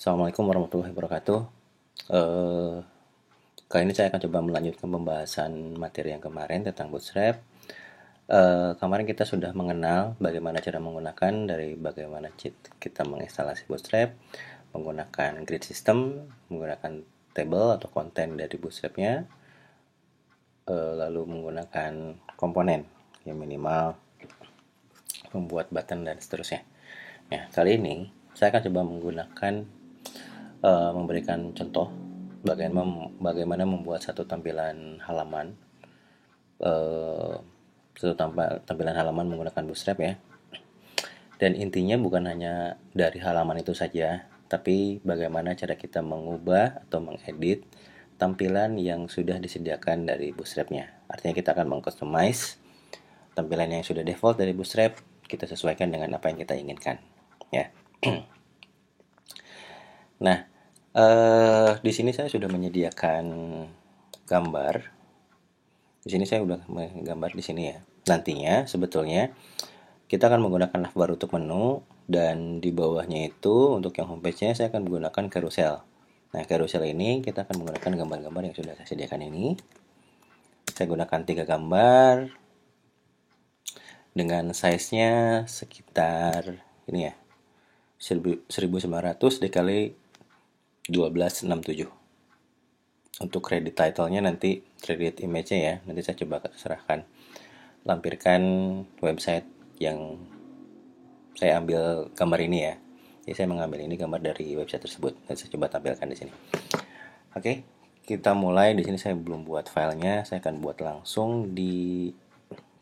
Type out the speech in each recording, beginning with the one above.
Assalamualaikum warahmatullahi wabarakatuh. Eh, Kali ini saya akan coba melanjutkan pembahasan materi yang kemarin tentang Bootstrap. Kemarin kita sudah mengenal bagaimana cara menggunakan dari bagaimana kita menginstalasi Bootstrap, menggunakan grid system, menggunakan table atau konten dari Bootstrapnya, lalu menggunakan komponen yang minimal, membuat button dan seterusnya. Nah, kali ini saya akan coba menggunakan memberikan contoh bagaimana membuat satu tampilan halaman, eh, tampilan halaman menggunakan Bootstrap ya. Dan intinya bukan hanya dari halaman itu saja, tapi bagaimana cara kita mengubah atau mengedit tampilan yang sudah disediakan dari Bootstrapnya. Artinya kita akan mengcustomize tampilan yang sudah default dari Bootstrap, kita sesuaikan dengan apa yang kita inginkan ya. Nah, di sini saya sudah menyediakan gambar. Di sini saya udah menggambar di sini ya. Nantinya sebetulnya kita akan menggunakan navbar untuk menu, dan di bawahnya itu untuk yang homepage-nya saya akan menggunakan carousel. Nah, carousel ini kita akan menggunakan gambar-gambar yang sudah saya sediakan ini. Saya gunakan 3 gambar dengan size-nya sekitar ini ya, 1900 dikali 1267. Untuk kredit title-nya nanti, kredit image-nya ya, nanti saya coba serahkan, lampirkan website yang saya ambil gambar ini ya. Jadi saya mengambil ini gambar dari website tersebut dan saya coba tampilkan di sini. Oke, kita mulai. Di sini saya belum buat filenya, saya akan buat langsung di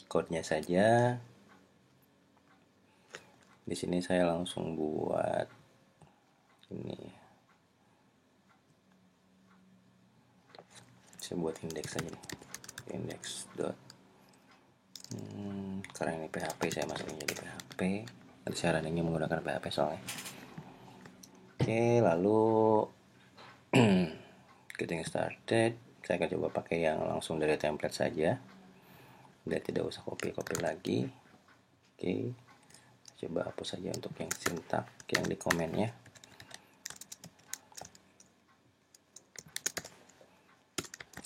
code-nya saja. Di sini saya langsung buat ini. Saya buat index saja nih. Index dot. Karena ini PHP, saya masukin jadi PHP. Nanti saya runningnya menggunakan PHP soalnya. Oke, lalu getting started. Saya akan coba pakai yang langsung dari template saja. Dia tidak usah copy lagi. Oke, coba hapus saja untuk yang sintak yang di komennya.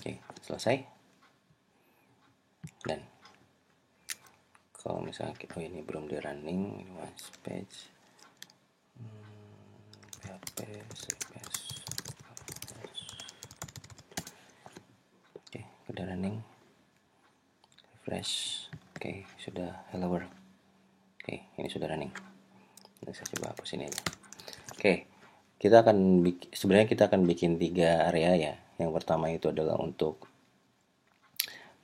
Oke, selesai. Dan kalau misalnya ini belum di running, ini once page, PHP CSS. Oke, udah running, refresh. Oke, sudah hello world. Oke, ini sudah running. Nanti saya coba hapus ini aja. Oke, sebenarnya kita akan bikin 3 area ya. Yang pertama itu adalah untuk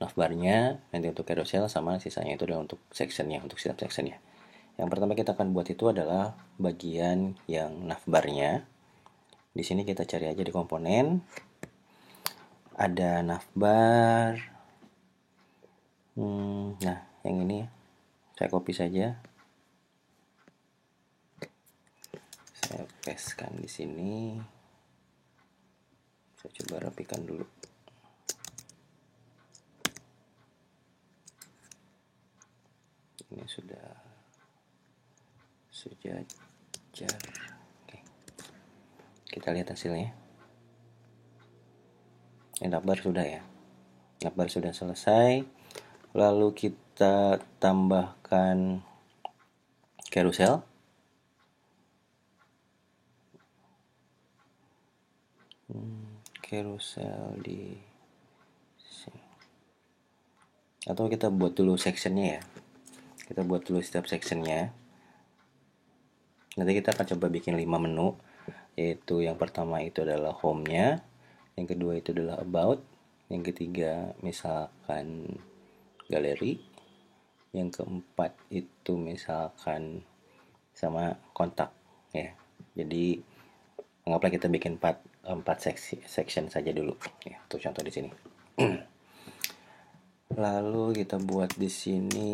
navbarnya, nanti untuk carousel, sama sisanya itu adalah untuk sectionnya, untuk setiap sectionnya. Yang pertama kita akan buat itu adalah bagian yang navbarnya. Di sini kita cari aja di komponen, ada navbar. Nah, yang ini saya copy saja, saya pastekan di sini. Saya coba rapikan dulu. Ini sudah sejajar. Oke. Kita lihat hasilnya. Ini navbar sudah ya. Navbar sudah selesai. Lalu kita tambahkan carousel. Carousel di sini. Atau kita buat dulu sectionnya ya. Kita buat dulu setiap sectionnya. Nanti kita akan coba bikin 5 menu. Yaitu yang pertama itu adalah home-nya, yang kedua itu adalah about, yang ketiga misalkan galeri, yang keempat itu misalkan sama kontak ya. Jadi anggaplah kita bikin 4 section saja dulu ya, untuk contoh di sini. Lalu kita buat di sini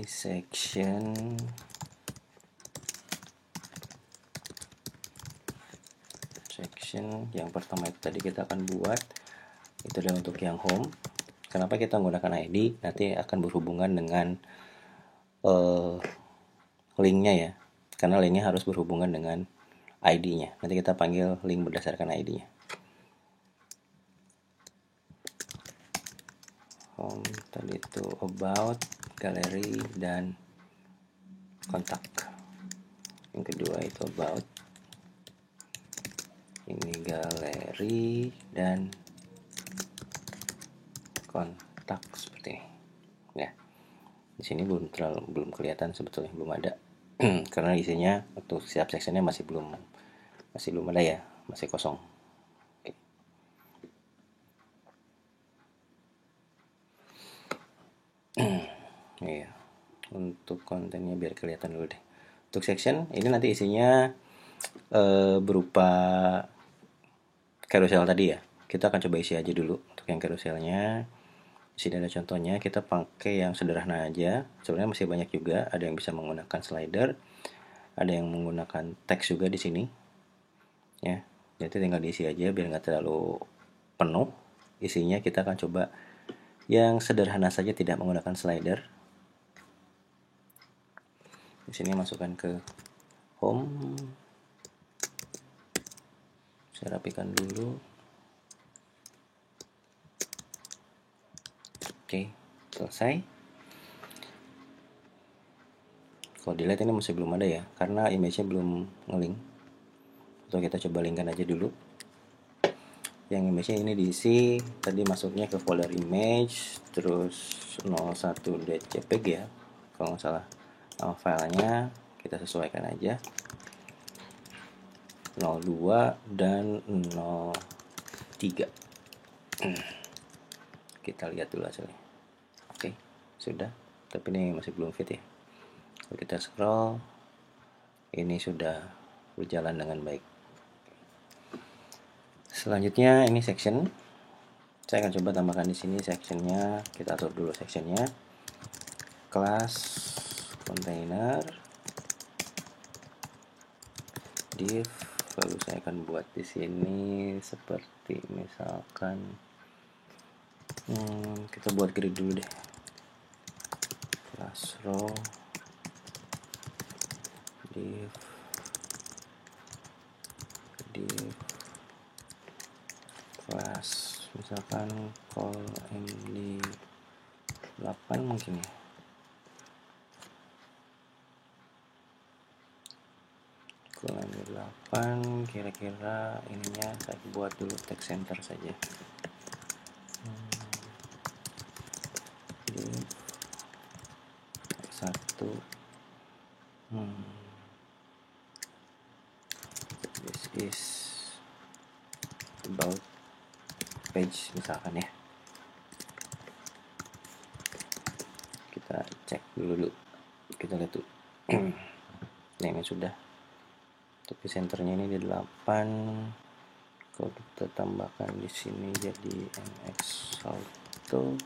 section yang pertama itu tadi kita akan buat itu adalah untuk yang home. Kenapa kita menggunakan ID? Nanti akan berhubungan dengan linknya ya, karena linknya harus berhubungan dengan ID-nya. Nanti kita panggil link berdasarkan ID-nya. Home tadi itu about, galeri, dan kontak. Yang kedua itu about, ini galeri dan kontak seperti ini. Ya, di sini belum kelihatan sebetulnya, belum ada karena isinya untuk setiap sectionnya masih belum ada ya, masih kosong. Oke. Iya, untuk kontennya biar kelihatan dulu deh. Untuk section ini nanti isinya berupa carousel tadi ya. Kita akan coba isi aja dulu untuk yang carouselnya. Di sini ada contohnya, kita pakai yang sederhana aja. Sebenarnya masih banyak juga, ada yang bisa menggunakan slider, ada yang menggunakan teks juga di sini. Ya, jadi tinggal diisi aja biar nggak terlalu penuh isinya. Kita akan coba yang sederhana saja, tidak menggunakan slider. Di sini masukkan ke home. Saya rapikan dulu. Oke, selesai. Kalau dilihat ini masih belum ada ya, karena image-nya belum ngelink. Atau kita coba linkkan aja dulu. Yang image-nya ini diisi, tadi masuknya ke folder image, terus 01.jpg ya, kalau nggak salah. Nama filenya kita sesuaikan aja, 02 dan 03. Kita lihat dulu hasilnya. Oke, sudah, tapi ini masih belum fit ya. Kalau kita scroll, ini sudah berjalan dengan baik. Selanjutnya ini section. Saya akan coba tambahkan di sini sectionnya. Kita atur dulu sectionnya. Kelas container div, lalu saya akan buat di sini seperti misalkan kita buat grid dulu deh. Class row div class misalkan call md 8 mungkin ya. Call md 8 kira-kira ininya saya buat dulu text center saja. Div 1 this is about page misalkan ya. Kita cek dulu, kita lihat tuh. Nah, ini sudah, tapi senternya ini di 8. Kalau kita tambahkan di sini jadi mx auto.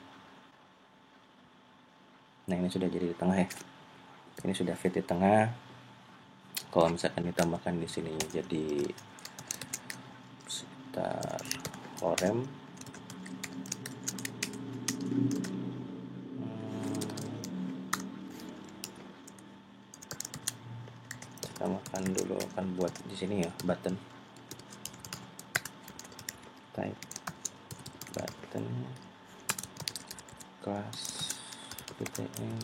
Nah, ini sudah jadi di tengah ya, ini sudah fit di tengah. Kalau misalkan ditambahkan di sini jadi sekitar orem, tambahkan dulu, akan buat di sini ya button, type button class btn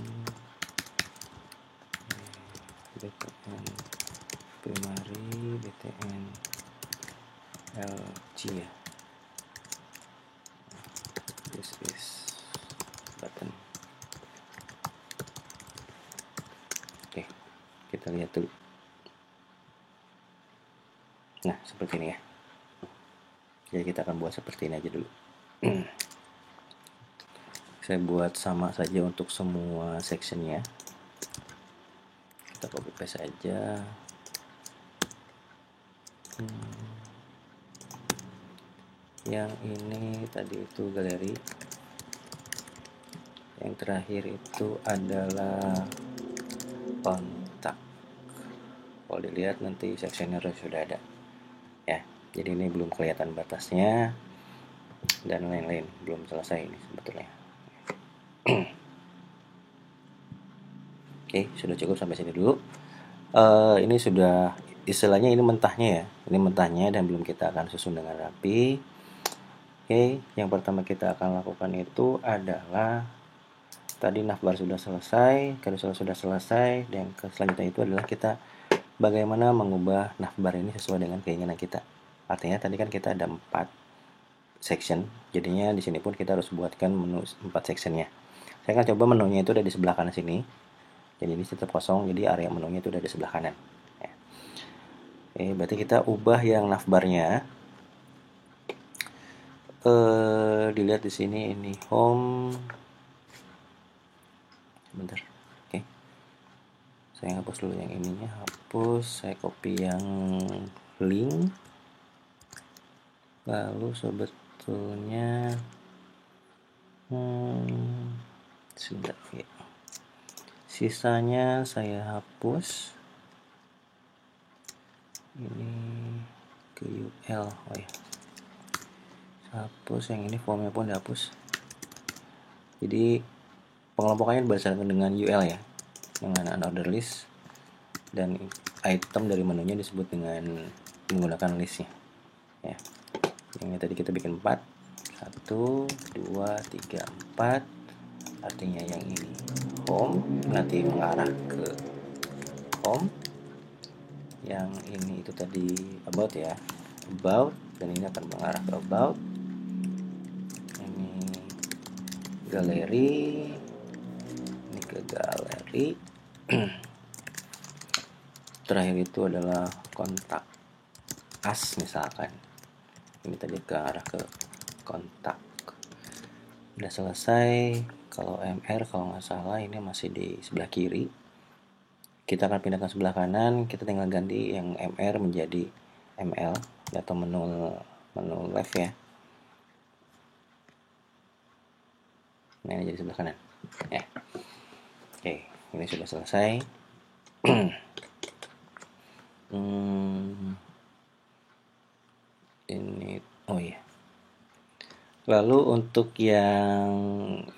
primary btn lg ya. This is button. Oke, kita lihat dulu. Nah, seperti ini ya. Jadi kita akan buat seperti ini aja dulu. Saya buat sama saja untuk semua sectionnya. Kita copy paste aja. Yang ini tadi itu galeri. Yang terakhir itu adalah kontak. Kalau dilihat nanti sectionnya sudah ada ya. Jadi ini belum kelihatan batasnya dan lain-lain, belum selesai ini sebetulnya. Oke, sudah cukup sampai sini dulu. Ini sudah istilahnya ini mentahnya ya, ini mentahnya dan belum kita akan susun dengan rapi. Oke, yang pertama kita akan lakukan itu adalah tadi navbar sudah selesai, carousel sudah selesai, dan selanjutnya itu adalah kita bagaimana mengubah navbar ini sesuai dengan keinginan kita. Artinya tadi kan kita ada 4 section, jadinya di sini pun kita harus buatkan menu 4 sectionnya. Saya akan coba menunya itu ada di sebelah kanan sini. Jadi ini tetap kosong, jadi area menunya itu ada di sebelah kanan. Ya. Oke, berarti kita ubah yang navbarnya. Dilihat di sini ini home. Bentar. Oke. Saya hapus dulu yang ininya, hapus. Saya copy yang link. Lalu sebetulnya sebentar ya. Sisanya saya hapus. Ini ke UL. Oh ya. Hapus yang ini, formnya pun dihapus. Jadi pengelompokannya berdasarkan dengan UL ya, dengan unordered list, dan item dari menunya disebut dengan menggunakan listnya ya. Yang ini tadi kita bikin 4, 1, 2, 3, 4, artinya yang ini home nanti mengarah ke home, yang ini itu tadi about ya, about, dan ini akan mengarah ke about. Ini galeri, ini ke galeri. Terakhir itu adalah kontak as misalkan, ini tadi ke arah ke kontak. Udah selesai. Kalau MR kalau nggak salah ini masih di sebelah kiri, kita akan pindahkan sebelah kanan. Kita tinggal ganti yang MR menjadi ML atau menu left ya. Nah, ini jadi sebelah kanan ya. Oke, ini sudah selesai. Ini oh iya. Lalu untuk yang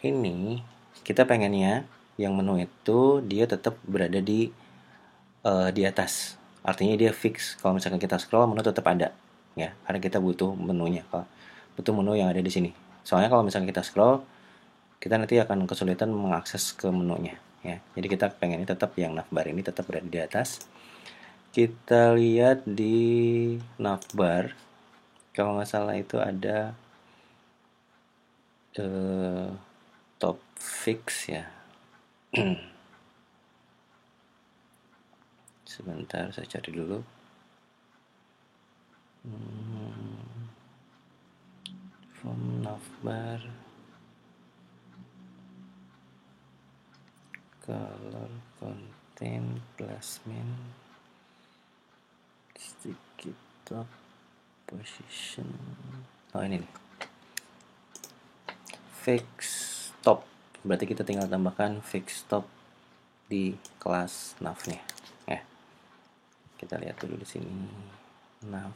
ini kita pengennya yang menu itu dia tetap berada di atas. Artinya dia fix. Kalau misalkan kita scroll, menu tetap ada ya, karena kita butuh menunya. Kalau butuh menu yang ada di sini. Soalnya kalau misalkan kita scroll, kita nanti akan kesulitan mengakses ke menunya ya. Jadi kita pengennya tetap yang navbar ini tetap berada di atas. Kita lihat di navbar, kalau nggak salah itu ada top fix ya. Sebentar saya cari dulu. From navbar, color, content, placement, sticky top, position. Oh ini nih, fix top. Berarti kita tinggal tambahkan fix top di kelas navnya ya. Kita lihat dulu di sini nav.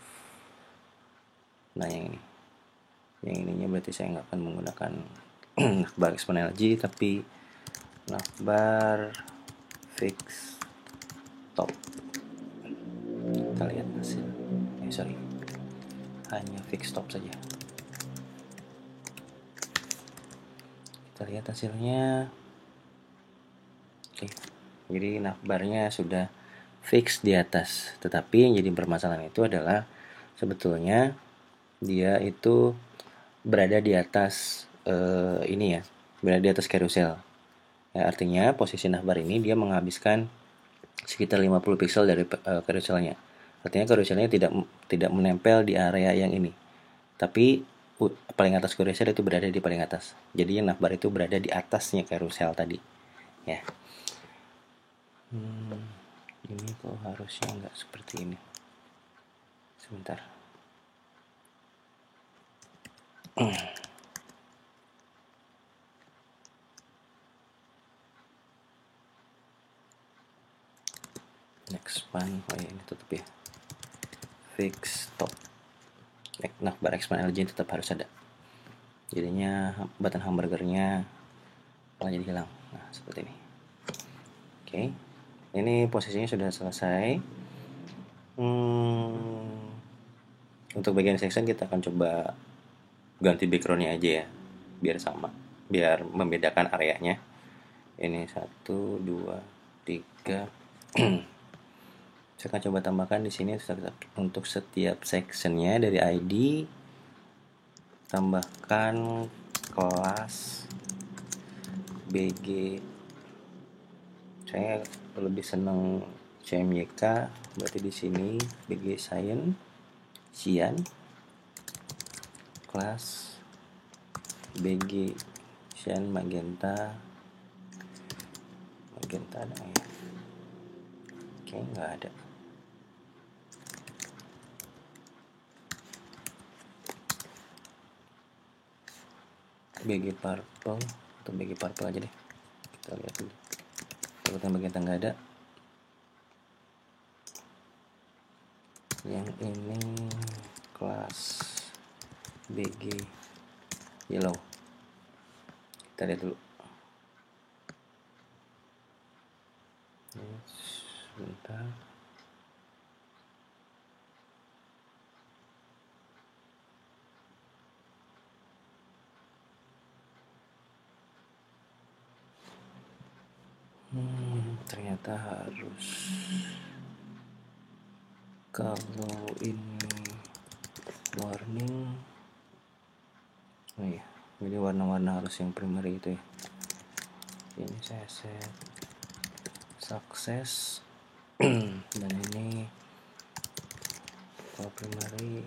Nah yang ini, yang ininya berarti saya nggak akan menggunakan navbar exponential G, tapi navbar fix top. Kita lihat hasil. Sorry, hanya fix top saja. Kita lihat hasilnya. Oke, jadi navbarnya sudah fix di atas. Tetapi yang jadi permasalahan itu adalah sebetulnya dia itu berada di atas ini ya, berada di atas carousel. Ya, artinya posisi navbar ini dia menghabiskan sekitar 50 pixel dari carouselnya. Artinya carouselnya tidak menempel di area yang ini. Tapi paling atas carousel itu berada di paling atas. Jadi yang navbar itu berada di atasnya carousel tadi. Ya. Ini kok harusnya nggak seperti ini. Sebentar. Next one, oh ya ini tutup ya. Fix top. Navbar expand LG tetap harus ada. Jadinya button hamburgernya malah jadi hilang. Nah seperti ini. Oke, ini posisinya sudah selesai. Untuk bagian section kita akan coba ganti backgroundnya aja ya, biar sama, biar membedakan areanya. Ini 1, 2, 3. Saya akan coba tambahkan di sini untuk setiap sectionnya dari ID, tambahkan kelas BG. Saya lebih senang CMYK, berarti di sini BG Cian kelas BG Cian Magenta ada ya? Oke, nggak ada. BG Purple atau BG Purple aja deh, kita lihat dulu. Takutnya Magenta nggak ada. Yang ini kelas BG Yellow, kita lihat dulu. Sebentar. Ternyata harus, kalau ini warning, oh iya, jadi warna-warna harus yang primary itu ya. Ini saya set sukses dan ini kalau primary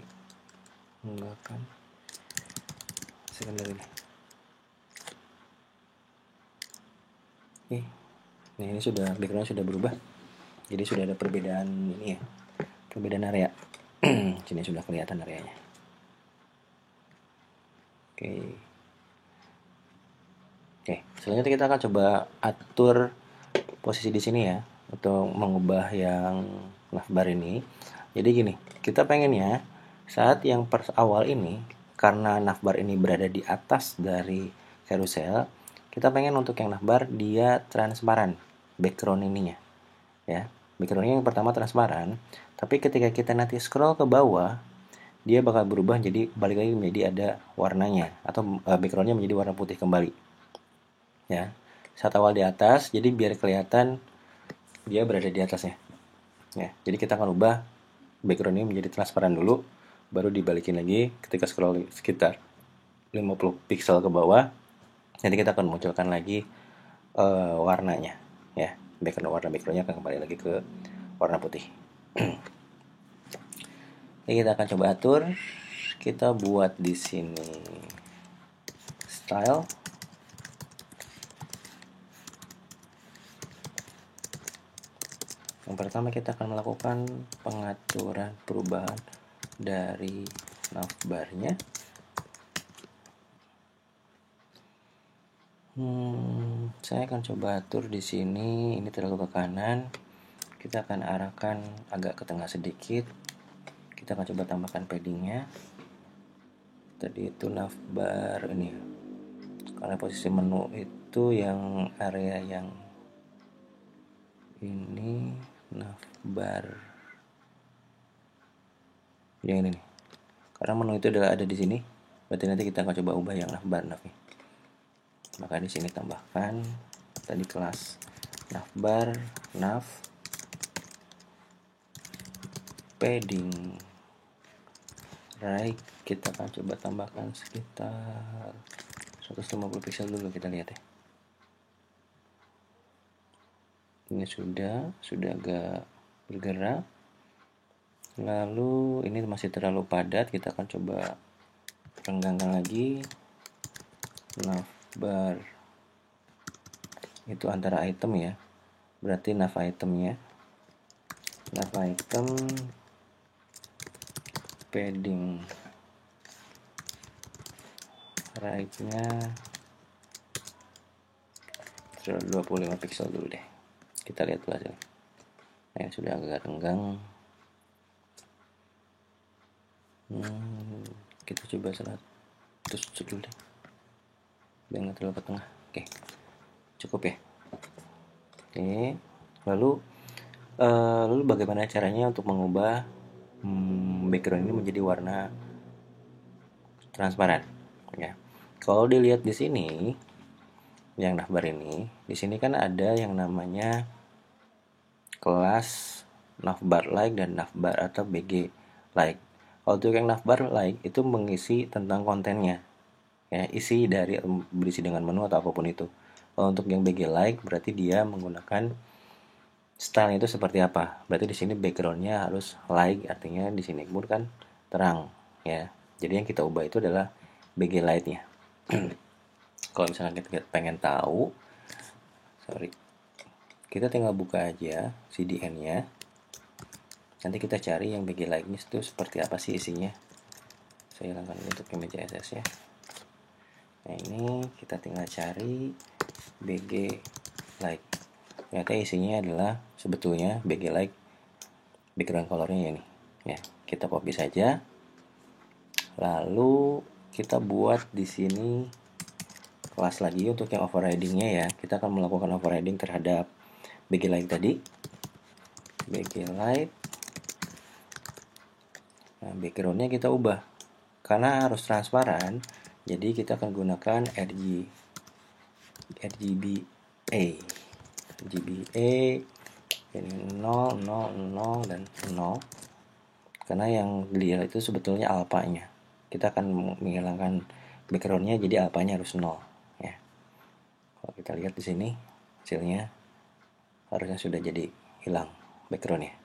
enggak kan, secondary nih. Nah ini sudah, background sudah berubah, jadi sudah ada perbedaan ini ya, perbedaan area. Sini sudah kelihatan areanya. Oke, selanjutnya kita akan coba atur posisi di sini ya, untuk mengubah yang navbar ini. Jadi gini, kita pengennya saat yang awal ini, karena navbar ini berada di atas dari carousel, kita pengen untuk yang navbar dia transparan, background ininya ya. Backgroundnya yang pertama transparan, tapi ketika kita nanti scroll ke bawah, dia bakal berubah jadi balik lagi menjadi ada warnanya, atau backgroundnya menjadi warna putih kembali ya. Saat awal di atas, jadi biar kelihatan dia berada di atasnya ya. Jadi kita akan ubah background ini menjadi transparan dulu, baru dibalikin lagi ketika scroll sekitar 50 pixel ke bawah. Nanti kita akan munculkan lagi warnanya ya. Backgroundnya akan kembali lagi ke warna putih. Oke, kita akan coba atur. Kita buat di sini style. Yang pertama kita akan melakukan pengaturan perubahan dari navbarnya. Saya akan coba atur di sini. Ini terlalu ke kanan. Kita akan arahkan agak ke tengah sedikit. Kita akan coba tambahkan paddingnya. Tadi itu navbar ini, karena posisi menu itu yang area yang ini, navbar yang ini nih. Karena menu itu adalah ada di sini, berarti nanti kita akan coba ubah yang navbar nih. Maka di sini tambahkan tadi kelas navbar nav padding right. Kita akan coba tambahkan sekitar 150 pixel dulu, kita lihat ya. Ini sudah agak bergerak. Lalu ini masih terlalu padat, kita akan coba renggangkan lagi. Navbar itu antara item ya, berarti nav itemnya, nav item padding right-nya 125 pixel dulu deh. Kita lihat dulu hasilnya. Nah, sudah agak renggang. Kita coba 100 dulu deh, biar nggak terlalu ke tengah. Oke, cukup ya. Oke, lalu Lalu bagaimana caranya untuk mengubah background ini menjadi warna transparan? Ya, kalau dilihat di sini, yang navbar ini, di sini kan ada yang namanya kelas navbar like dan navbar atau BG like. Kalau untuk yang navbar like itu mengisi tentang kontennya, ya, isi dari berisi dengan menu atau apapun itu. Kalau untuk yang BG like berarti dia menggunakan style itu seperti apa. Berarti di sini backgroundnya harus like, artinya di sini pun kan terang, ya. Jadi yang kita ubah itu adalah BG light-nya. Kalau misalnya kita pengen tahu, kita tinggal buka aja CDN-nya. Nanti kita cari yang BG light-nya itu seperti apa sih isinya. Saya hilangkan untuk image CSS ya. Nah, ini kita tinggal cari BG light. Ternyata isinya adalah sebetulnya BG light background colornya ini. Ya, kita copy saja. Lalu kita buat di sini kelas lagi untuk yang overridingnya ya. Kita akan melakukan overriding terhadap BG light tadi. BG light. Nah, backgroundnya kita ubah. Karena harus transparan, jadi kita akan gunakan RGBA. RGBA ini 0, 0, 0, dan 0. Karena yang dilihat itu sebetulnya alpanya. Kita akan menghilangkan backgroundnya, jadi alpanya harus 0 ya. Kalau kita lihat di sini hasilnya harusnya sudah jadi hilang backgroundnya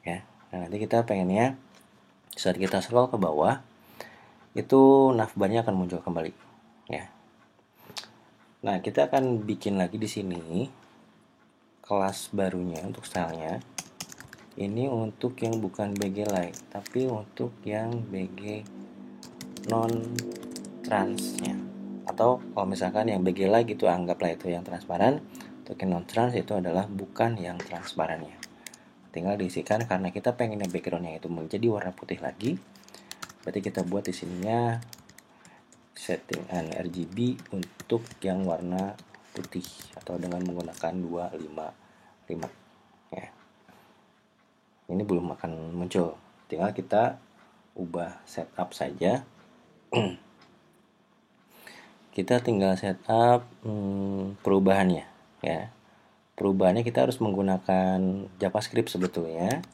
ya. Nah, nanti kita pengennya saat kita scroll ke bawah itu navbarnya akan muncul kembali ya. Nah, kita akan bikin lagi di sini kelas barunya untuk stylenya. Ini untuk yang bukan BG light, tapi untuk yang BG non transnya. Atau kalau misalkan yang BG light itu anggaplah itu yang transparan, untuk yang non trans itu adalah bukan yang transparannya. Tinggal diisikan, karena kita pengennya backgroundnya itu menjadi warna putih lagi. Berarti kita buat di sininya settingan RGB untuk yang warna putih atau dengan menggunakan 255 ya. Ini belum akan muncul, tinggal kita ubah setup saja. Kita tinggal setup perubahannya ya. Perubahannya kita harus menggunakan JavaScript sebetulnya,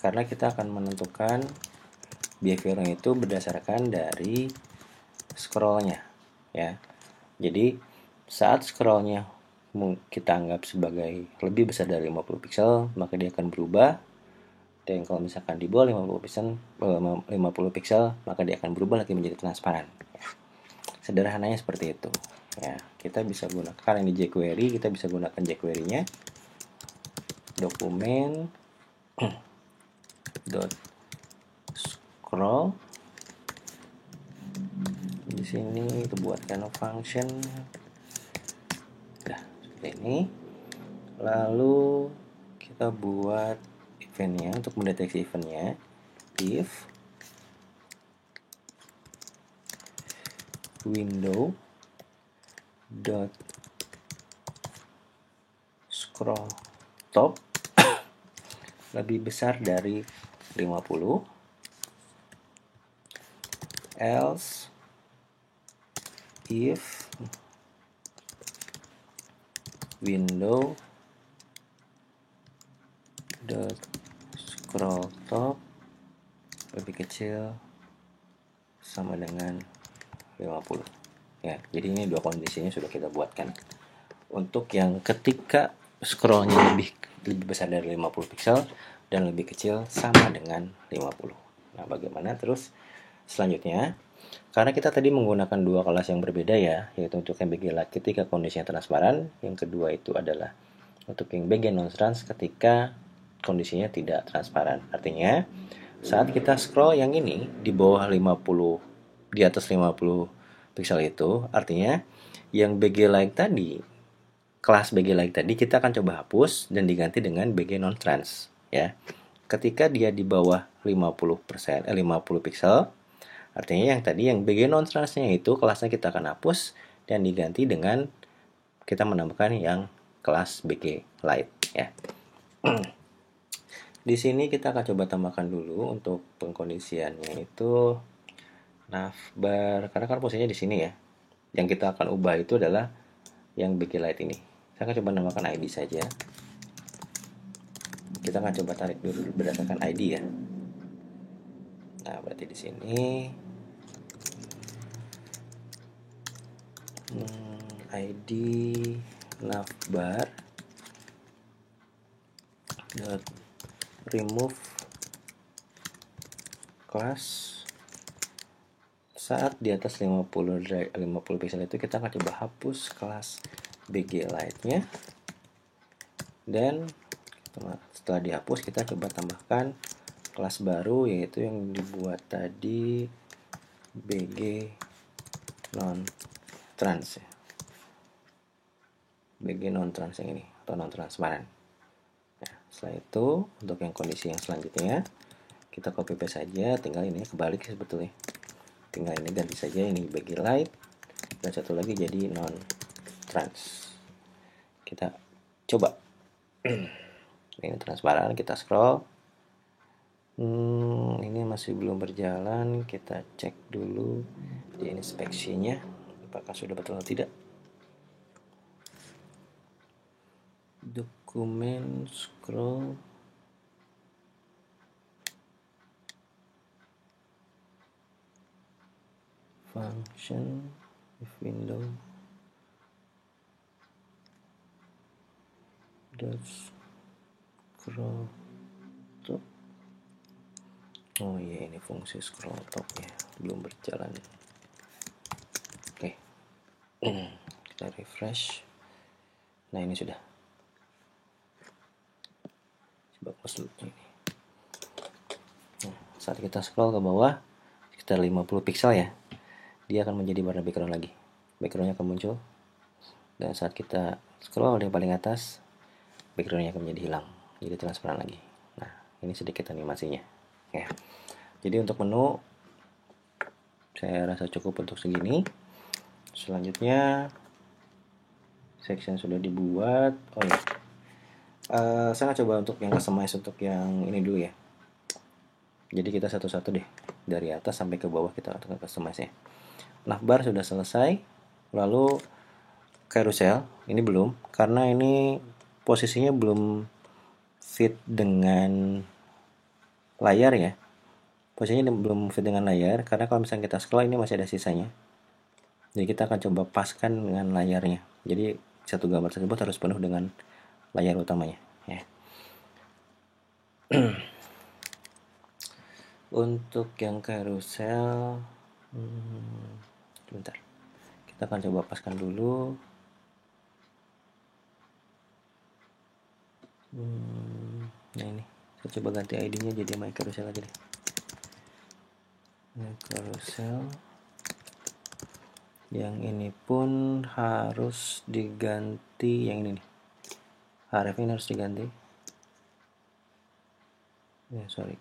karena kita akan menentukan behaviornya itu berdasarkan dari scrollnya ya. Jadi saat scrollnya kita anggap sebagai lebih besar dari 50 pixel, maka dia akan berubah. Dan kalau misalkan di bawah 50 pixel, maka dia akan berubah lagi menjadi transparan ya. Sederhananya seperti itu ya. Kita bisa gunakan ini jQuery, kita bisa gunakan jQuery-nya dokumen dot scroll. Di sini itu buat kind of function. Nah, seperti ini. Lalu kita buat eventnya untuk mendeteksi eventnya. If window dot scroll top lebih besar dari 50, else if window dot scroll top lebih kecil sama dengan 50 ya. Jadi ini dua kondisinya sudah kita buatkan. Untuk yang ketika scrollnya lebih besar dari 50 pixel dan lebih kecil sama dengan 50. Nah, bagaimana terus selanjutnya? Karena kita tadi menggunakan dua kelas yang berbeda ya, yaitu untuk yang BG light ketika kondisinya transparan, yang kedua itu adalah untuk yang BG non trans ketika kondisinya tidak transparan. Artinya saat kita scroll yang ini di bawah 50, di atas 50 pixel itu, artinya yang BG light tadi, kelas BG light tadi kita akan coba hapus dan diganti dengan BG non trans ya. Ketika dia di bawah 50%, 50 pixel, artinya yang tadi yang BG non transnya itu kelasnya kita akan hapus dan diganti dengan kita menambahkan yang kelas BG light ya. Di sini kita akan coba tambahkan dulu untuk pengkondisiannya itu navbar, karena kan posisinya di sini ya. Yang kita akan ubah itu adalah yang backlight ini. Saya akan coba namakan ID saja. Kita akan coba tarik dulu berdasarkan ID ya. Nah, berarti di sini ID navbar remove class. Saat di atas 50 pixel itu kita akan coba hapus kelas backlight nya, dan setelah dihapus kita coba tambahkan kelas baru, yaitu yang dibuat tadi BG non trans ya. BG non trans yang ini atau non transparan. Nah, setelah itu untuk yang kondisi yang selanjutnya kita copy paste saja, tinggal ini kebalik sebetulnya. Tinggal ini ganti saja, ini backlight dan satu lagi jadi non trans. Kita coba. Ini transparan, kita scroll. Ini masih belum berjalan, kita cek dulu di inspeksinya apakah sudah betul atau tidak. Dokumen, scroll, function, if window, dot scroll top. Oh iya, ini fungsi scroll top ya, belum berjalan. Oke. Kita refresh. Nah, ini sudah. Coba close dulu ini. Nah, saat kita scroll ke bawah sekitar 50 pixel ya, dia akan menjadi warna background lagi. Backgroundnya akan muncul. Dan saat kita scroll di paling atas, backgroundnya akan menjadi hilang, jadi transparan lagi. Nah, ini sedikit animasinya ya. Jadi untuk menu saya rasa cukup untuk segini. Selanjutnya section sudah dibuat. Oh ya, saya coba untuk yang customize untuk yang ini dulu ya. Jadi kita satu-satu deh, dari atas sampai ke bawah kita akan customize ya. Navbar sudah selesai. Lalu carousel ini belum, karena ini posisinya belum fit dengan layar ya. Posisinya belum fit dengan layar, karena kalau misalnya kita scroll ini masih ada sisanya. Jadi kita akan coba paskan dengan layarnya. Jadi satu gambar tersebut harus penuh dengan layar utamanya ya. Untuk yang carousel, bentar, kita akan coba paskan dulu. Nah, ini saya coba ganti ID-nya jadi my carousel aja deh. My carousel. Yang ini pun harus diganti, yang ini nih. Href ini harus diganti. Ya, sorry.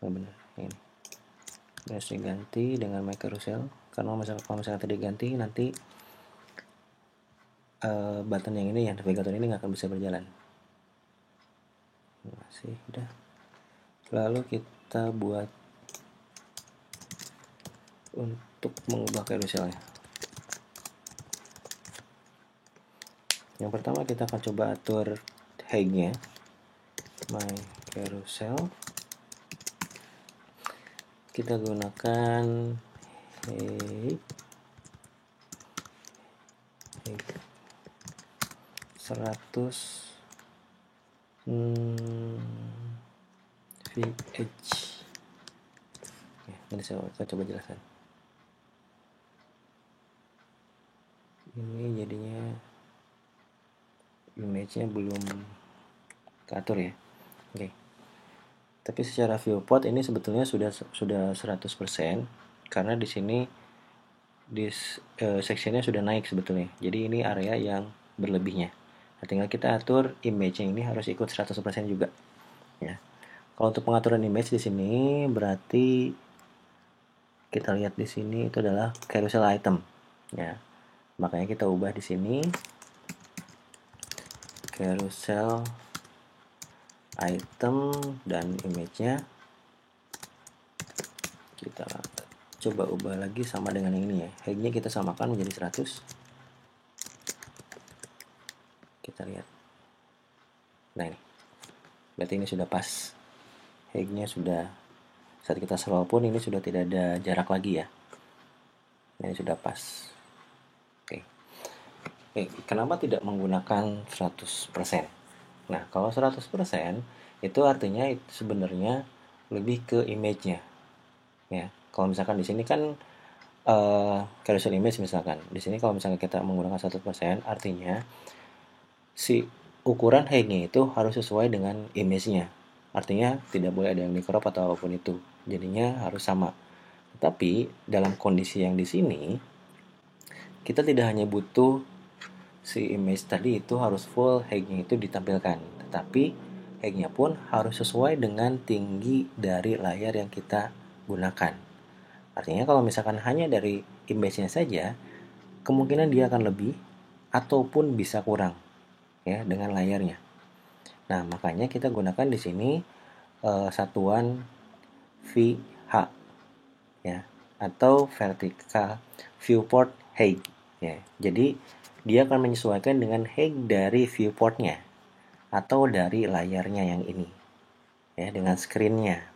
Oh, benar, ini. Harus diganti dengan my carousel, karena kalau misalnya tadi diganti nanti button yang ini ya, navigator ini nggak akan bisa berjalan. Masih udah. Lalu kita buat untuk mengubah carouselnya. Yang pertama kita akan coba atur height-nya, my carousel. Kita gunakan height 100 VH. Ini saya coba jelaskan. Ini jadinya image-nya belum keatur ya. Oke. Tapi secara viewport ini sebetulnya sudah 100%, karena di sini sectionnya sudah naik sebetulnya. Jadi ini area yang berlebihnya. Nah, tinggal kita atur image-nya ini harus ikut 100% juga ya. Kalau untuk pengaturan image di sini berarti kita lihat di sini itu adalah carousel item ya. Makanya kita ubah di sini carousel item dan image-nya kita coba ubah lagi sama dengan yang ini ya. Height-nya kita samakan menjadi 100. Kita lihat. Nah ini. Berarti ini sudah pas. Height-nya sudah, saat kita scroll pun ini sudah tidak ada jarak lagi ya. Ini sudah pas. Oke. Kenapa tidak menggunakan 100%? Nah, kalau 100% itu artinya itu sebenarnya lebih ke image-nya. Ya, kalau misalkan di sini kan carousel image misalkan. Di sini kalau misalkan kita menggunakan 100%, artinya si ukuran height-nya itu harus sesuai dengan image-nya. Artinya tidak boleh ada yang di crop atau apapun itu. Jadinya harus sama. Tapi dalam kondisi yang di sini, kita tidak hanya butuh si image tadi itu harus full height-nya itu ditampilkan, tetapi height-nya pun harus sesuai dengan tinggi dari layar yang kita gunakan. Artinya kalau misalkan hanya dari image-nya saja, kemungkinan dia akan lebih ataupun bisa kurang ya dengan layarnya. Nah, makanya kita gunakan di sini satuan VH ya, atau vertical viewport height ya. Jadi dia akan menyesuaikan dengan height dari viewportnya atau dari layarnya yang ini ya, dengan screen-nya.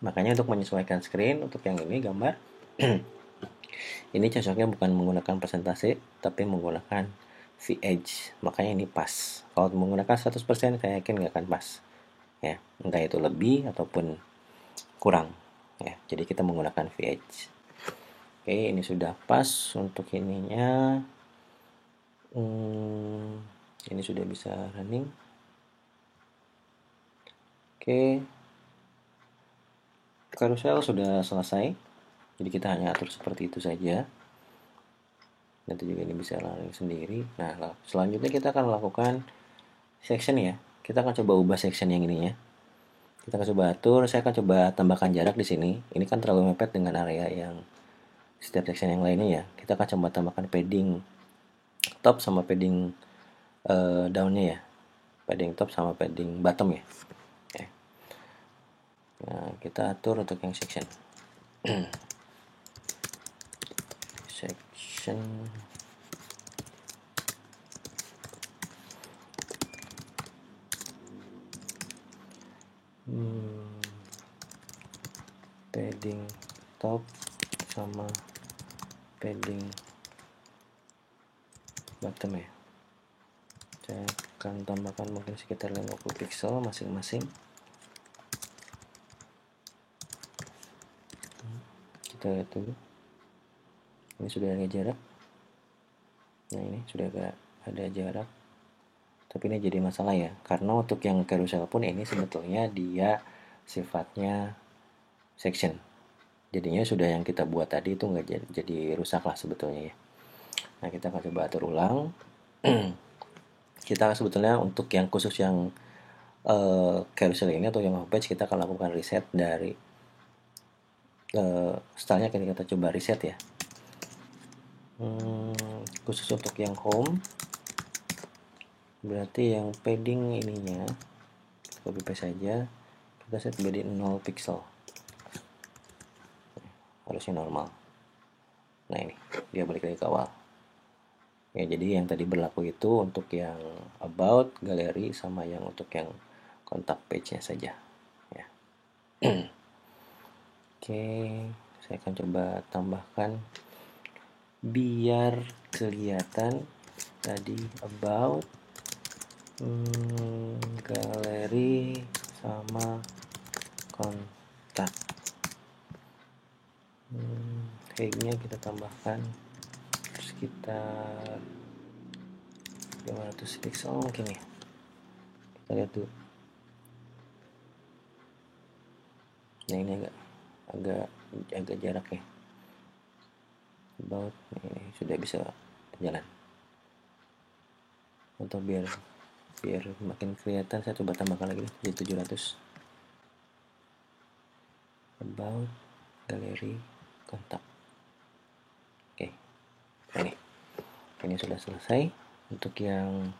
Makanya untuk menyesuaikan screen untuk yang ini gambar ini cocoknya bukan menggunakan persentase tapi menggunakan VH. Makanya ini pas. Kalau menggunakan 100% saya yakin nggak akan pas ya, entah itu lebih ataupun kurang ya. Jadi kita menggunakan VH. Oke, ini sudah pas untuk ininya. Ini sudah bisa running. Oke, carousel sudah selesai. Jadi kita hanya atur seperti itu saja. Nanti juga ini bisa running sendiri. Nah, selanjutnya kita akan melakukan section ya. Kita akan coba ubah section yang ininya. Kita akan coba atur. Saya akan coba tambahkan jarak di sini. Ini kan terlalu mepet dengan area yang setiap section yang lainnya ya. Kita akan coba tambahkan padding top sama padding downnya ya. Padding top sama padding bottom ya. Oke. Nah, kita atur untuk yang section. Section padding top sama padding bottom ya. Saya akan tambahkan mungkin sekitar 50 pixel masing-masing. Kita lihat dulu. Ini sudah ada jarak. Nah, ini sudah agak ada jarak. Tapi ini jadi masalah ya, karena untuk yang carousel pun ini sebetulnya dia sifatnya section. Jadinya sudah yang kita buat tadi itu nggak jadi rusak lah sebetulnya ya. Nah, kita akan coba atur ulang. Kita sebetulnya untuk yang khusus yang carousel ini atau yang homepage kita akan lakukan reset dari stylenya. Kita coba reset ya. Khusus untuk yang home berarti yang padding ininya copy paste saja, kita set menjadi 0 pixel, harusnya normal. Nah, ini dia balik lagi ke awal ya. Jadi yang tadi berlaku itu untuk yang about, galeri, sama yang untuk yang kontak page nya saja ya. Oke, saya akan coba tambahkan biar kelihatan tadi about, galeri sama kontak. Height-nya kita tambahkan sekitar 500 pixel mungkin ya. Kita lihat dulu. Nah, ini agak jarak ya. About ini sudah bisa jalan. Untuk biar makin kelihatan saya coba tambahkan lagi jadi 700. About, galeri, kontak. Oke. Ini sudah selesai untuk yang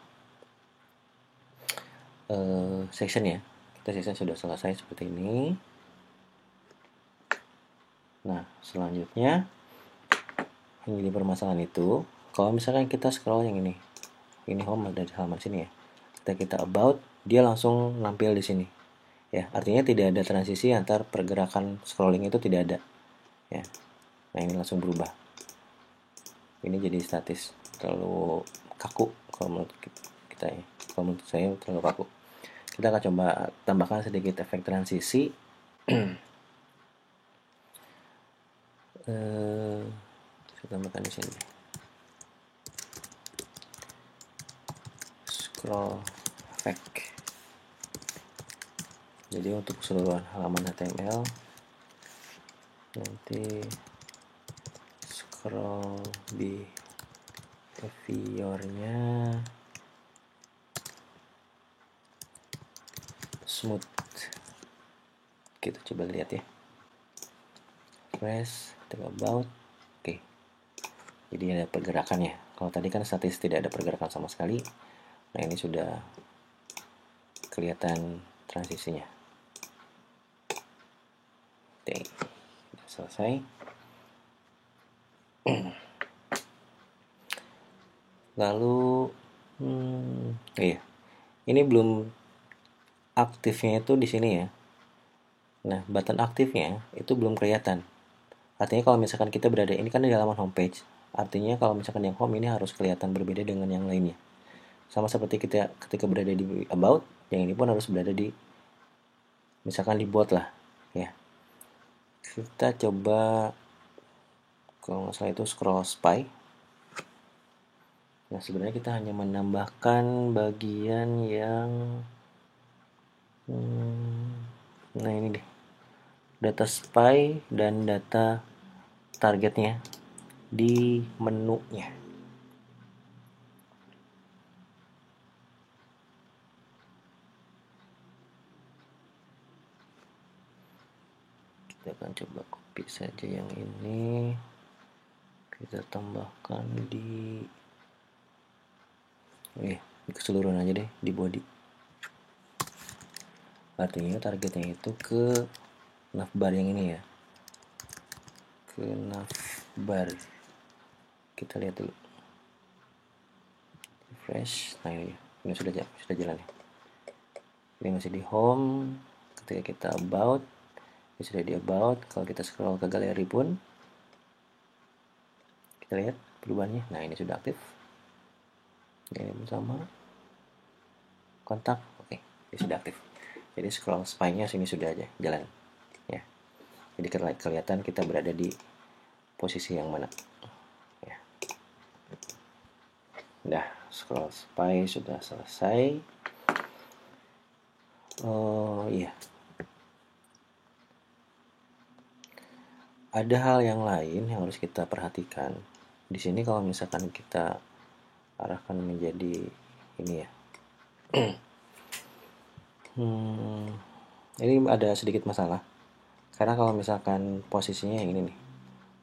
section ya. Kita section sudah selesai seperti ini. Nah, selanjutnya yang jadi permasalahan itu, kalau misalkan kita scroll yang ini home ada di halaman sini ya. Kita about, dia langsung nampil di sini. Ya, artinya tidak ada transisi antar pergerakan scrolling itu tidak ada. Ya. Nah, ini langsung berubah. Ini jadi statis, terlalu kaku kalau menurut kita ya. Kalau menurut saya terlalu kaku. Kita akan coba tambahkan sedikit efek transisi. Saya tambahkan di sini. Scroll effect. Jadi untuk keseluruhan halaman HTML nanti scroll behaviornya smooth. Kita coba lihat ya. Press, take about. Oke. Jadi ada pergerakannya. Kalau tadi kan statis tidak ada pergerakan sama sekali. Nah, ini sudah kelihatan transisinya. Oke. Sudah selesai. Lalu iya. Ini belum aktifnya itu di sini ya. Nah, button aktifnya itu belum kelihatan. Artinya kalau misalkan kita berada, ini kan di halaman homepage. Artinya kalau misalkan yang home ini harus kelihatan berbeda dengan yang lainnya. Sama seperti kita ketika berada di about, yang ini pun harus berada di, misalkan di bot lah. Ya. Kita coba, kalau nggak salah itu scroll spy. Nah, sebenarnya kita hanya menambahkan bagian yang nah ini deh, data spy dan data targetnya di menunya. Kita akan coba copy saja yang ini, kita tambahkan di keseluruhan aja deh, di body. Artinya targetnya itu ke navbar yang ini ya, ke navbar. Kita lihat dulu, refresh. Nah ini sudah jalan ya. Ini masih di home. Ketika kita about, ini sudah di about. Kalau kita scroll ke galeri pun kita lihat perubahannya. Nah, ini sudah aktif. Ini sama kontak. Oke, ini sudah aktif. Jadi scroll spy-nya sini sudah aja jalan ya. Jadi kelihatan kita berada di posisi yang mana ya. Udah, scroll spy sudah selesai. Oh iya, ada hal yang lain yang harus kita perhatikan di sini. Kalau misalkan kita arahkan menjadi ini ya, ini ada sedikit masalah karena kalau misalkan posisinya yang ini nih,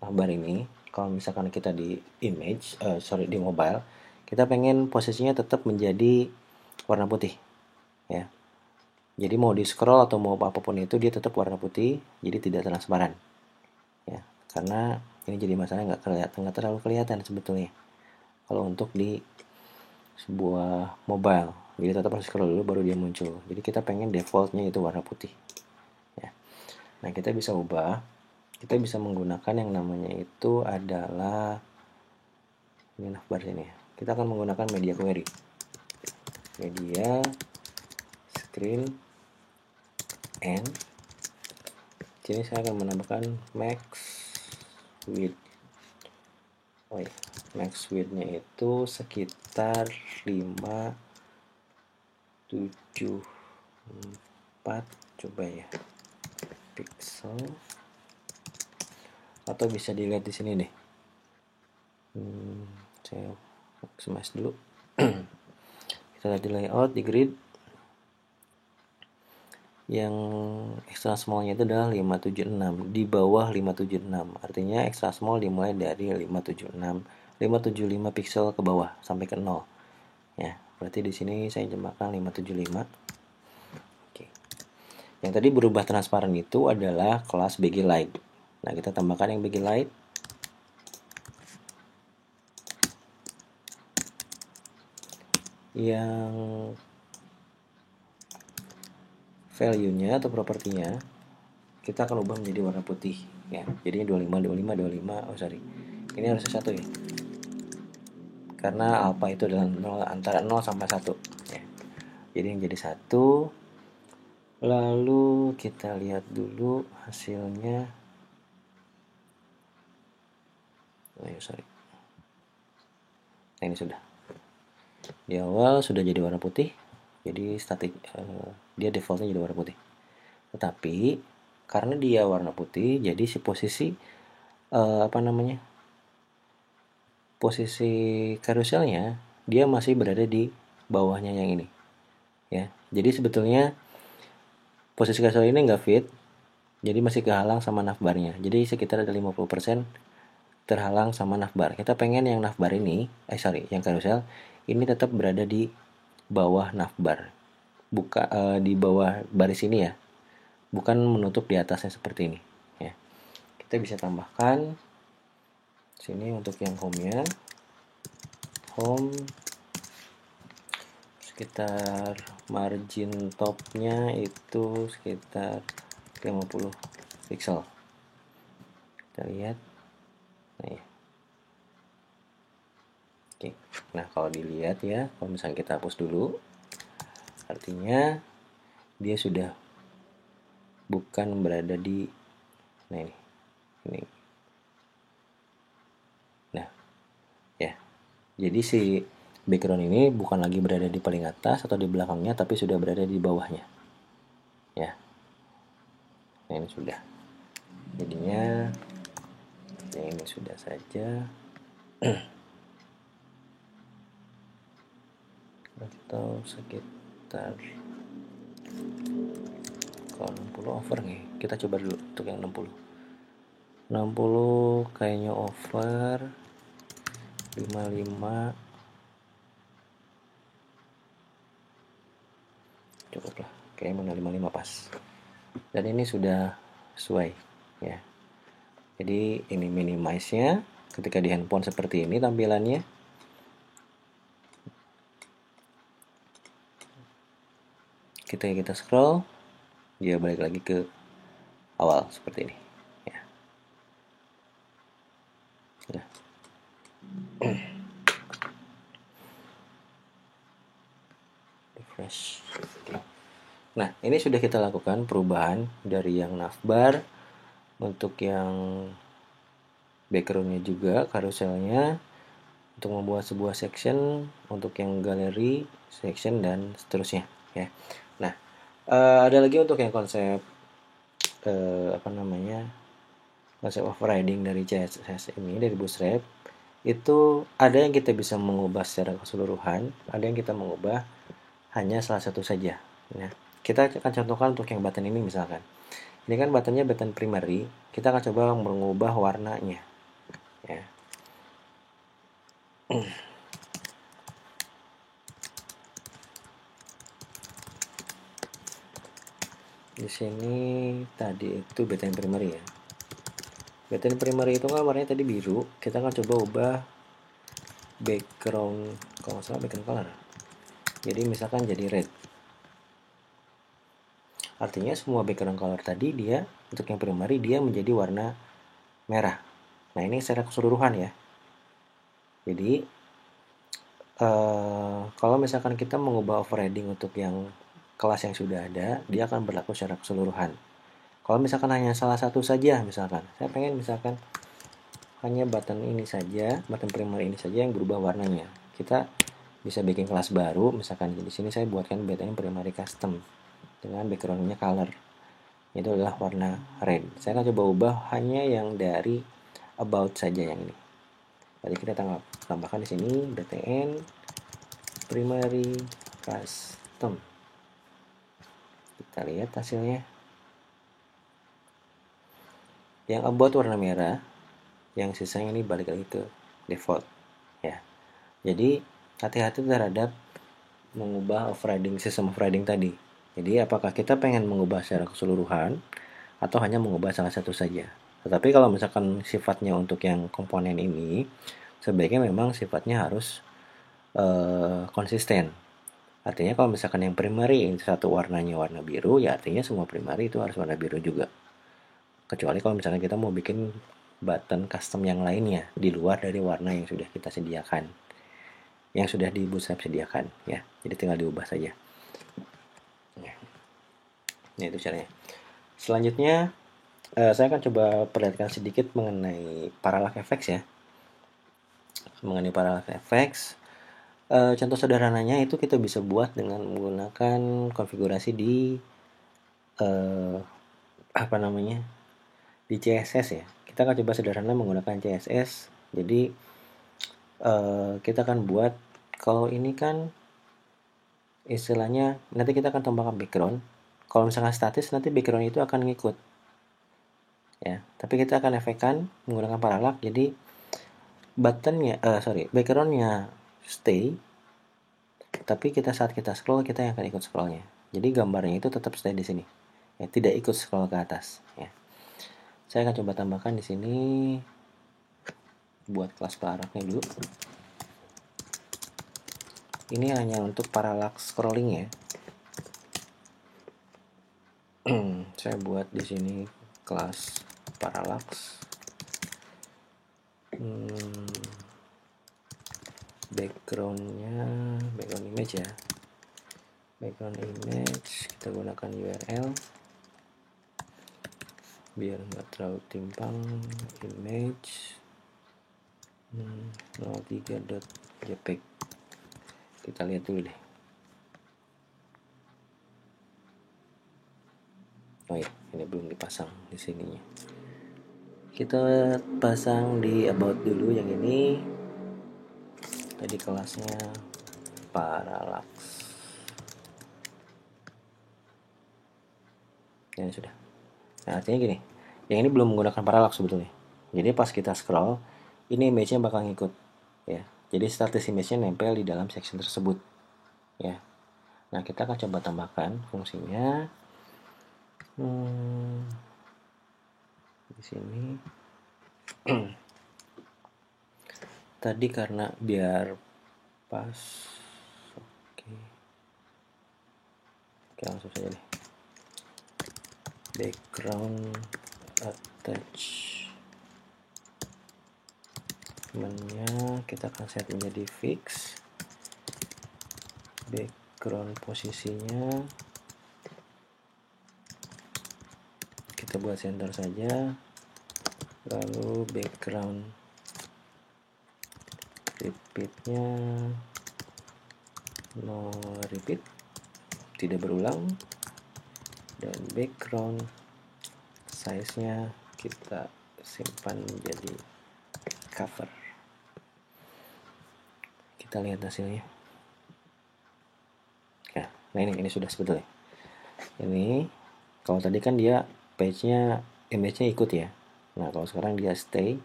navbar ini, kalau misalkan kita di image, di mobile, kita pengen posisinya tetap menjadi warna putih ya. Jadi mau di scroll atau mau apapun itu dia tetap warna putih, jadi tidak transparan ya. Karena ini jadi masalah nggak terlalu kelihatan sebetulnya kalau untuk di sebuah mobile. Jadi tetap harus scroll dulu baru dia muncul. Jadi kita pengen defaultnya itu warna putih ya. Nah, kita bisa ubah, kita bisa menggunakan yang namanya itu adalah ini navbar ini ya. Kita akan menggunakan media query, media screen and sini saya akan menambahkan max width. Oh ya, max width-nya itu sekitar 574 coba ya pixel, atau bisa dilihat di sini deh. Saya maximize dulu. Kita lihat di layout, di grid. Yang extra small-nya itu adalah 576, di bawah 576. Artinya extra small dimulai dari 575 pixel ke bawah sampai ke 0. Ya, berarti di sini saya jembatan 575. Yang tadi berubah transparan itu adalah kelas BG Light. Nah, kita tambahkan yang BG Light. Yang value-nya atau propertinya kita akan ubah menjadi warna putih ya. Jadinya 25. Oh sorry, ini harusnya 1 ya, karena alpha itu adalah 0, antara 0 sampai 1 ya. Jadi yang jadi 1. Lalu kita lihat dulu hasilnya. Sorry. Nah, ini sudah. Di awal sudah jadi warna putih. Jadi statik dia defaultnya jadi warna putih. Tetapi karena dia warna putih, jadi si posisi posisi karuselnya dia masih berada di bawahnya yang ini ya. Jadi sebetulnya posisi karusel ini nggak fit, jadi masih kehalang sama navbarnya. Jadi sekitar ada 50% terhalang sama navbar. Kita pengen yang navbar ini, yang karusel ini tetap berada di bawah navbar, di bawah baris ini ya, bukan menutup di atasnya seperti ini ya. Kita bisa tambahkan sini untuk yang home-nya, home sekitar margin topnya itu sekitar 50 pixel. Kita lihat. Nah, ya. Oke. Nah, kalau dilihat ya, kalau misalnya kita hapus dulu, artinya dia sudah bukan berada di ini. Nah, ya. Jadi si background ini bukan lagi berada di paling atas atau di belakangnya, tapi sudah berada di bawahnya. Ya. Nah, ini sudah. Jadinya yang ini sudah saja. Atau sekitar kalau 60 over nih, kita coba dulu untuk yang 60 kayaknya over 55 cukup lah, kayaknya mana 55 pas, dan ini sudah sesuai ya. Jadi ini minimize nya ketika di handphone seperti ini tampilannya. Kita scroll, dia balik lagi ke awal seperti ini ya. Nah. Refresh. Nah, ini sudah kita lakukan perubahan dari yang navbar, untuk yang backgroundnya juga karuselnya, untuk membuat sebuah section, untuk yang galeri section, dan seterusnya ya. Nah, ada lagi untuk yang konsep konsep overriding dari CSS ini, dari Bootstrap itu ada yang kita bisa mengubah secara keseluruhan, ada yang kita mengubah hanya salah satu saja. Nah, kita akan contohkan untuk yang button ini misalkan. Ini kan buttonnya button primary, kita akan coba mengubah warnanya ya. Di sini tadi itu button primary ya. Button primary itu kan warnanya tadi biru, kita akan coba ubah background, kalau nggak salah background color. Jadi misalkan jadi red. Artinya semua background color tadi dia untuk yang primary dia menjadi warna merah. Nah, ini secara keseluruhan ya. Jadi kalau misalkan kita mengubah overriding untuk yang kelas yang sudah ada, dia akan berlaku secara keseluruhan. Kalau misalkan hanya salah satu saja, misalkan saya pengen misalkan hanya button ini saja, button primary ini saja yang berubah warnanya, kita bisa bikin kelas baru. Misalkan di sini saya buatkan button primary custom dengan backgroundnya color, itu adalah warna red. Saya akan coba ubah hanya yang dari about saja yang ini. Jadi kita tambahkan di sini btn primary custom. Kita lihat hasilnya. Yang about warna merah, yang sisanya ini balik lagi ke default ya. Jadi hati-hati terhadap mengubah overriding, sistem overriding tadi Jadi apakah kita pengen mengubah secara keseluruhan atau hanya mengubah salah satu saja. Tetapi kalau misalkan sifatnya untuk yang komponen ini, sebaiknya memang sifatnya harus konsisten. Artinya kalau misalkan yang primary ini satu warnanya warna biru, ya artinya semua primary itu harus warna biru juga. Kecuali kalau misalkan kita mau bikin button custom yang lainnya di luar dari warna yang sudah kita sediakan, yang sudah di Bootstrap sediakan, ya. Jadi tinggal diubah saja. Nah, itu caranya. Selanjutnya, saya akan coba perlihatkan sedikit mengenai parallax effects ya. Mengenai parallax effects, contoh sederhananya itu kita bisa buat dengan menggunakan konfigurasi di apa namanya, di CSS ya. Kita akan coba sederhana menggunakan CSS. Jadi kita akan buat, kalau ini kan istilahnya nanti kita akan tambahkan background. Kalau misalkan statis nanti background itu akan ngikut ya, tapi kita akan efekkan menggunakan parallax. Jadi buttonnya backgroundnya stay, tapi saat kita scroll kita yang akan ikut scrollnya. Jadi gambarnya itu tetap stay di sini ya, tidak ikut scroll ke atas ya. Saya akan coba tambahkan di sini buat kelas parallaxnya dulu. Ini hanya untuk parallax scrolling ya. Saya buat di sini kelas parallax. Background image ya. Background image kita gunakan URL biar nggak terlalu timpang. Image 03.jpg. Kita lihat dulu deh. Oh ya, ini belum dipasang di sininya. Kita pasang di about dulu yang ini. Tadi kelasnya parallax. Ini sudah. Nah, artinya gini, yang ini belum menggunakan parallax sebetulnya. Jadi pas kita scroll, ini image-nya bakal ngikut ya. Jadi status image-nya nempel di dalam section tersebut ya. Nah, kita akan coba tambahkan fungsinya di sini. Tadi karena biar pas, oke langsung saja deh. Background attachment-nya kita akan set menjadi fix. Background posisinya kita buat center saja, lalu background repeatnya no repeat, tidak berulang, dan background size-nya kita simpan menjadi cover. Kita lihat hasilnya. Nah ini sudah sebetulnya. Ini kalau tadi kan dia page-nya image-nya ikut ya. Nah kalau sekarang dia stay.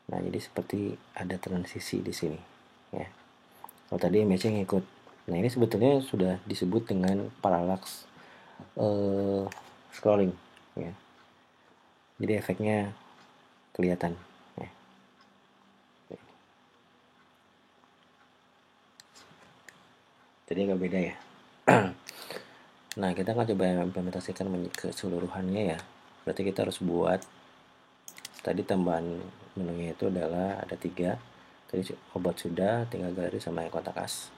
Nah jadi seperti ada transisi di sini ya. Kalau tadi image-nya ngikut. Nah ini sebetulnya sudah disebut dengan parallax scrolling ya. Jadi efeknya kelihatan ya. Jadi agak beda ya. Nah kita akan coba implementasikan keseluruhannya ya. Berarti kita harus buat, tadi tambahan menunya itu adalah ada 3. Tadi obat sudah, tinggal galeri sama yang kotak as.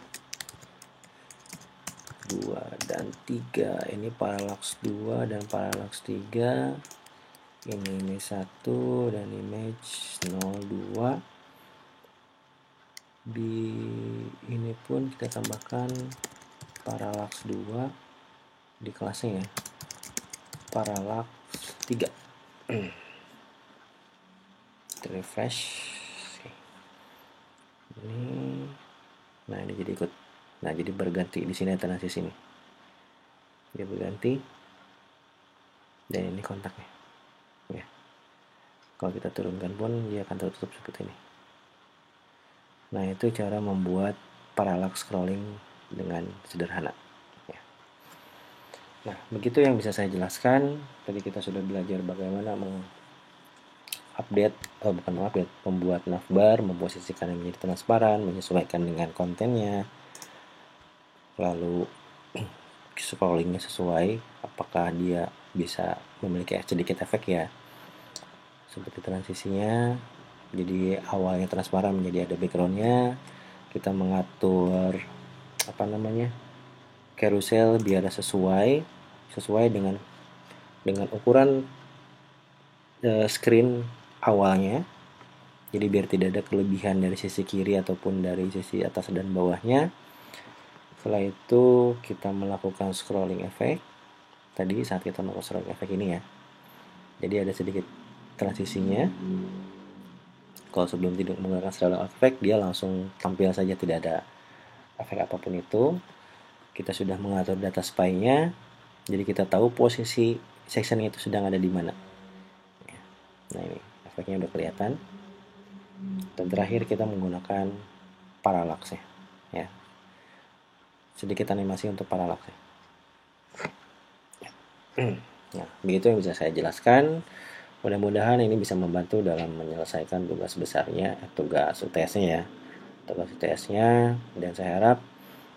2 dan 3. Ini parallax 2 dan parallax 3. Ini image 1 dan image 02. Di ini pun kita tambahkan parallax 2 di kelasnya ya. Parallax 3. Refresh. Ini, nah ini jadi ikut. Nah jadi berganti di sini ada transisi sini. Dia berganti. Dan ini kontaknya. Ya. Kalau kita turunkan pun dia akan tertutup seperti ini. Nah itu cara membuat parallax scrolling dengan sederhana. Ya. Nah, begitu yang bisa saya jelaskan. Tadi kita sudah belajar bagaimana bukan mengupdate, membuat navbar, memposisikan yang menjadi transparan, menyesuaikan dengan kontennya, lalu scrollingnya sesuai, apakah dia bisa memiliki sedikit efek ya, seperti transisinya, jadi awalnya transparan menjadi ada backgroundnya, kita mengatur carousel biar sesuai dengan ukuran screen awalnya, jadi biar tidak ada kelebihan dari sisi kiri ataupun dari sisi atas dan bawahnya. Setelah itu kita melakukan scrolling effect. Tadi saat kita melakukan scrolling effect ini ya, jadi ada sedikit transisinya. Kalau sebelum tidak menggunakan scrolling effect, dia langsung tampil saja, tidak ada efek apapun itu. Kita sudah mengatur data spy-nya, jadi kita tahu posisi section itu sedang ada di mana. Nah, ini efeknya udah kelihatan. Dan terakhir kita menggunakan parallax ya. Sedikit animasi untuk parallax ya. Nah, begitu yang bisa saya jelaskan. Mudah-mudahan ini bisa membantu dalam menyelesaikan tugas besarnya, tugas UTS-nya ya. Tugas UTS-nya, dan saya harap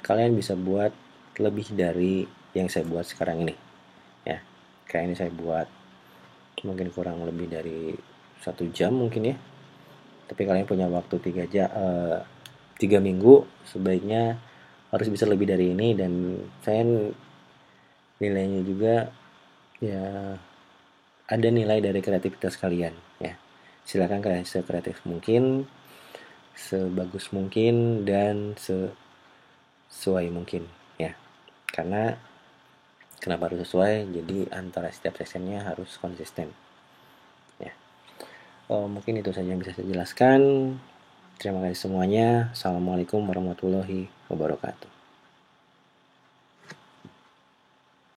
kalian bisa buat lebih dari yang saya buat sekarang ini. Ya, kayak ini saya buat mungkin kurang lebih dari 1 jam mungkin ya. Tapi kalian punya waktu 3 minggu, sebaiknya harus bisa lebih dari ini, dan saya nilainya juga ya ada nilai dari kreativitas kalian ya. Silakan kalian sekreatif mungkin, sebagus mungkin, dan sesuai mungkin ya. Karena kenapa harus sesuai? Jadi antara setiap sessionnya harus konsisten ya. Mungkin itu saja yang bisa saya jelaskan. Terima kasih semuanya. Assalamualaikum warahmatullahi wabarakatuh.